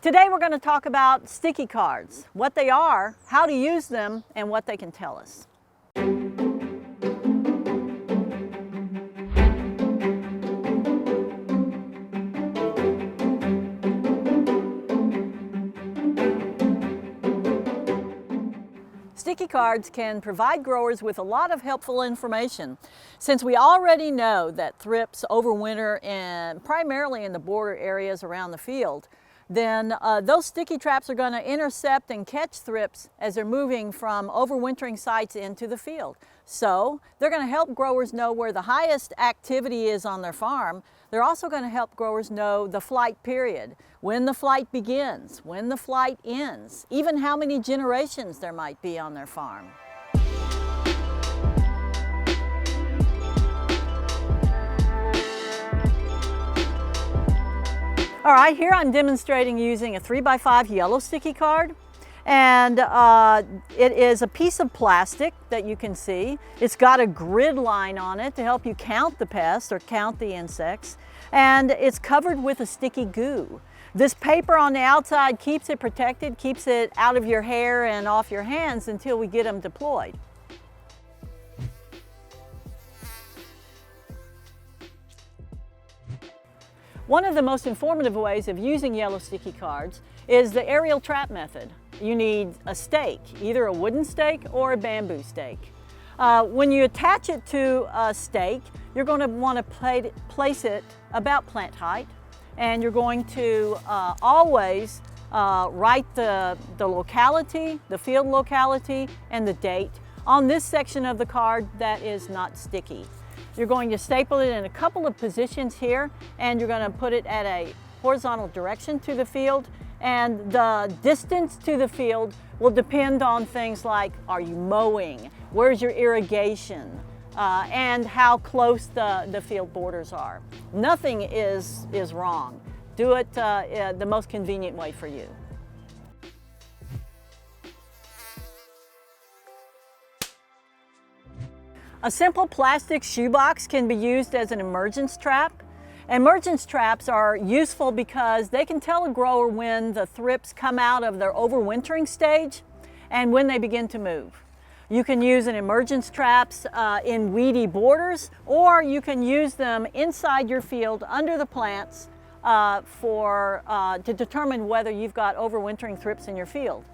Today we're going to talk about sticky cards, what they are, how to use them, and what they can tell us. Sticky cards can provide growers with a lot of helpful information. Since we already know that thrips overwinter primarily in the border areas around the field, then those sticky traps are going to intercept and catch thrips as they're moving from overwintering sites into the field. So they're going to help growers know where the highest activity is on their farm. They're also going to help growers know the flight period, when the flight begins, when the flight ends, even how many generations there might be on their farm. All right, here I'm demonstrating using a 3x5 yellow sticky card. And it is a piece of plastic that you can see. It's got a grid line on it to help you count the pests or count the insects. And it's covered with a sticky goo. This paper on the outside keeps it protected, keeps it out of your hair and off your hands until we get them deployed. One of the most informative ways of using yellow sticky cards is the aerial trap method. You need a stake, either a wooden stake or a bamboo stake. When you attach it to a stake, you're going to want to place it about plant height, and you're going to always write the locality, the field locality, and the date on this section of the card that is not sticky. You're going to staple it in a couple of positions here, and you're going to put it at a horizontal direction to the field, and the distance to the field will depend on things like, are you mowing, where's your irrigation, and how close the field borders are. Nothing is wrong. Do it the most convenient way for you. A simple plastic shoebox can be used as an emergence trap. Emergence traps are useful because they can tell a grower when the thrips come out of their overwintering stage and when they begin to move. You can use an emergence traps in weedy borders, or you can use them inside your field under the plants to determine whether you've got overwintering thrips in your field.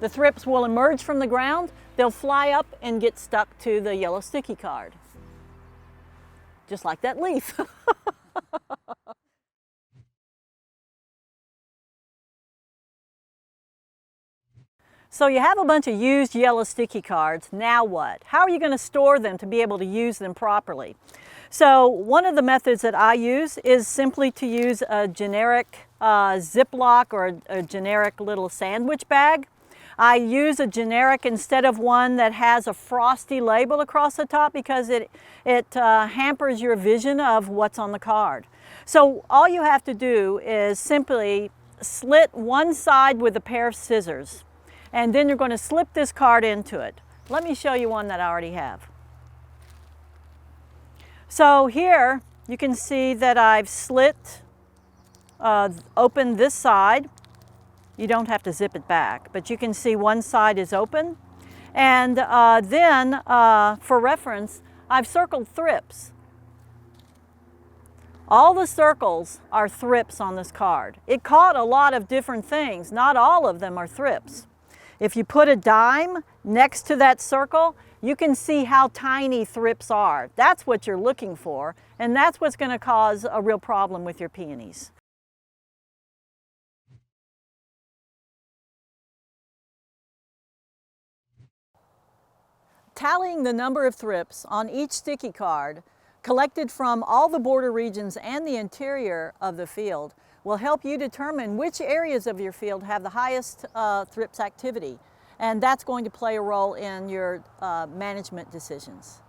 The thrips will emerge from the ground, they'll fly up and get stuck to the yellow sticky card. Just like that leaf. So you have a bunch of used yellow sticky cards, now what? How are you going to store them to be able to use them properly? So one of the methods that I use is simply to use a generic Ziploc or a generic little sandwich bag. I use a generic instead of one that has a frosty label across the top because it hampers your vision of what's on the card. So all you have to do is simply slit one side with a pair of scissors, and then you're going to slip this card into it. Let me show you one that I already have. So here you can see that I've opened this side. You don't have to zip it back, but you can see one side is open. And then, for reference, I've circled thrips. All the circles are thrips on this card. It caught a lot of different things. Not all of them are thrips. If you put a dime next to that circle, you can see how tiny thrips are. That's what you're looking for, and that's what's going to cause a real problem with your peonies. Tallying the number of thrips on each sticky card, collected from all the border regions and the interior of the field, will help you determine which areas of your field have the highest thrips activity. And that's going to play a role in your management decisions.